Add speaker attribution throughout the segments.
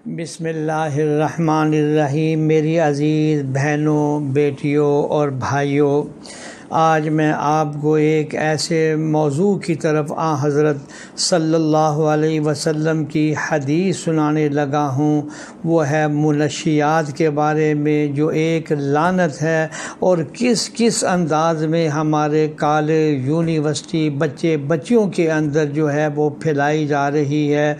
Speaker 1: بسم اللہ الرحمن الرحیم۔ میری عزیز بہنوں، بیٹیوں اور بھائیوں، آج میں آپ کو ایک ایسے موضوع کی طرف حضرت صلی اللہ علیہ وسلم کی حدیث سنانے لگا ہوں۔ وہ ہے منشیات کے بارے میں، جو ایک لعنت ہے اور کس کس انداز میں ہمارے کالج، یونیورسٹی، بچیوں کے اندر جو ہے وہ پھیلائی جا رہی ہے۔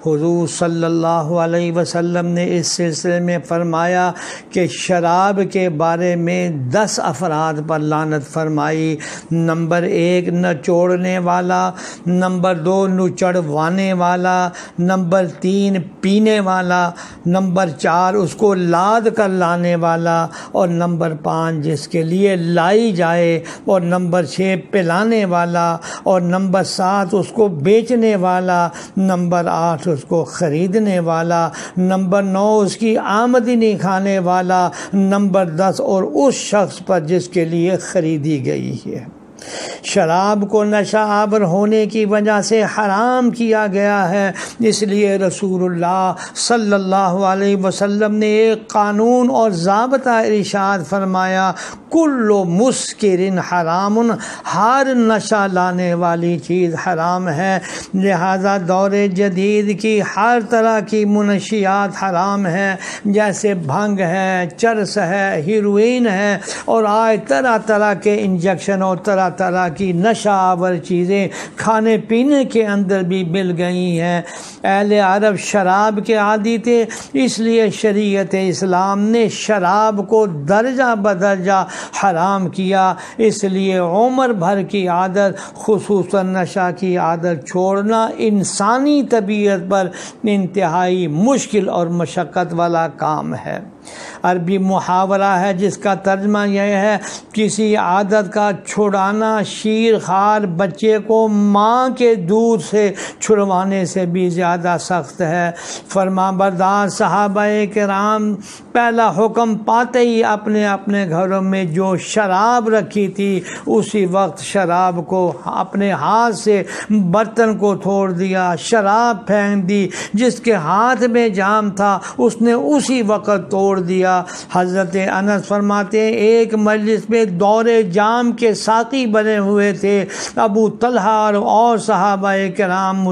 Speaker 1: حضور صلی اللہ علیہ وسلم نے اس سلسلے میں فرمایا کہ شراب کے بارے میں 10 افراد پر لعنت فرمائی۔ نمبر 1 نچوڑنے والا، نمبر 2 نچڑوانے والا، نمبر 3 پینے والا، نمبر 4 اس کو لاد کر لانے والا، اور نمبر 5 جس کے لیے لائی جائے، اور نمبر 6 پلانے والا، اور نمبر 7 اس کو بیچنے والا، نمبر 8 اس کو خریدنے والا، نمبر 9 اس کی آمدنی کھانے والا، نمبر 10 اور اس شخص پر جس کے لیے خریدی گئی ہے۔ شراب کو نشہ آور ہونے کی وجہ سے حرام کیا گیا ہے، اس لیے رسول اللہ صلی اللہ علیہ وسلم نے ایک قانون اور ضابطہ ارشاد فرمایا، کل مسکر حرام، ہر نشہ لانے والی چیز حرام ہے۔ لہذا دور جدید کی ہر طرح کی منشیات حرام ہے، جیسے بھنگ ہے، چرس ہے، ہیروئن ہے، اور آج طرح طرح کے انجیکشن اور طرح کی نشہ آور چیزیں کھانے پینے کے اندر بھی مل گئی ہیں۔ اہل عرب شراب کے عادی تھے، اس لیے شریعت اسلام نے شراب کو درجہ بدرجہ حرام کیا۔ اس لیے عمر بھر کی عادت، خصوصاً نشہ کی عادت چھوڑنا انسانی طبیعت پر انتہائی مشکل اور مشقت والا کام ہے۔ عربی محاورہ ہے جس کا ترجمہ یہ ہے، کسی عادت کا چھڑانا شیر خوار بچے کو ماں کے دودھ سے چھڑوانے سے بھی زیادہ سخت ہے۔ فرمانبردار صحابہ کرام پہلا حکم پاتے ہی اپنے اپنے گھروں میں جو شراب رکھی تھی، اسی وقت شراب کو اپنے ہاتھ سے برتن کو توڑ دیا، شراب پھینک دی۔ جس کے ہاتھ میں جام تھا اس نے اسی وقت توڑ دیا۔ حضرت انس فرماتے ہیں، ایک مجلس میں دور جام کے ساقی بنے ہوئے تھے، ابو طلحہ اور صحابہ کرام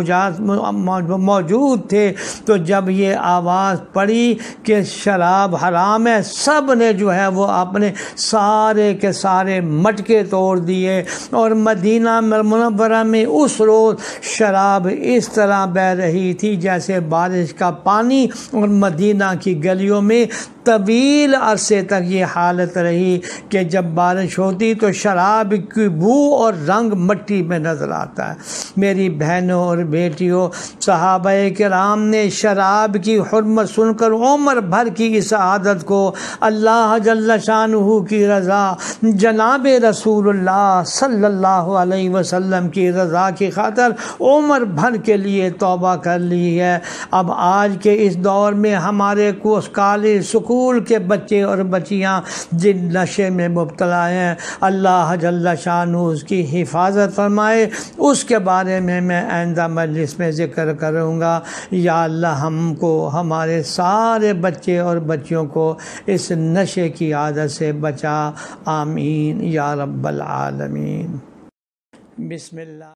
Speaker 1: موجود تھے، تو جب یہ آواز پڑی کہ شراب حرام ہے، سب نے جو ہے وہ اپنے سارے کے سارے مٹکے توڑ دیے، اور مدینہ منورہ میں اس روز شراب اس طرح بہہ رہی تھی جیسے بارش کا پانی، اور مدینہ کی گلیوں میں طویل عرصے تک یہ حالت رہی کہ جب بارش ہوتی تو شراب کی بو اور رنگ مٹی میں نظر آتا ہے۔ میری بہنوں اور بیٹیوں، صحابہ کرام نے شراب کی حرمت سن کر عمر بھر کی اس عادت کو اللہ جل شانہ کی رضا، جناب رسول اللہ صلی اللہ علیہ وسلم کی رضا کی خاطر عمر بھر کے لیے توبہ کر لی ہے۔ اب آج کے اس دور میں ہمارے کالج، سکول کے بچے اور بچیاں جن نشے میں مبتلا ہیں، اللہ جل شانہ اس کی حفاظت فرمائے، اس کے بارے میں آئندہ مجلس میں ذکر کروں گا۔ یا اللہ ہم کو، ہمارے سارے بچے اور بچیوں کو اس نشے کی عادت سے بچا، آمین یا رب العالمین۔ بسم اللہ۔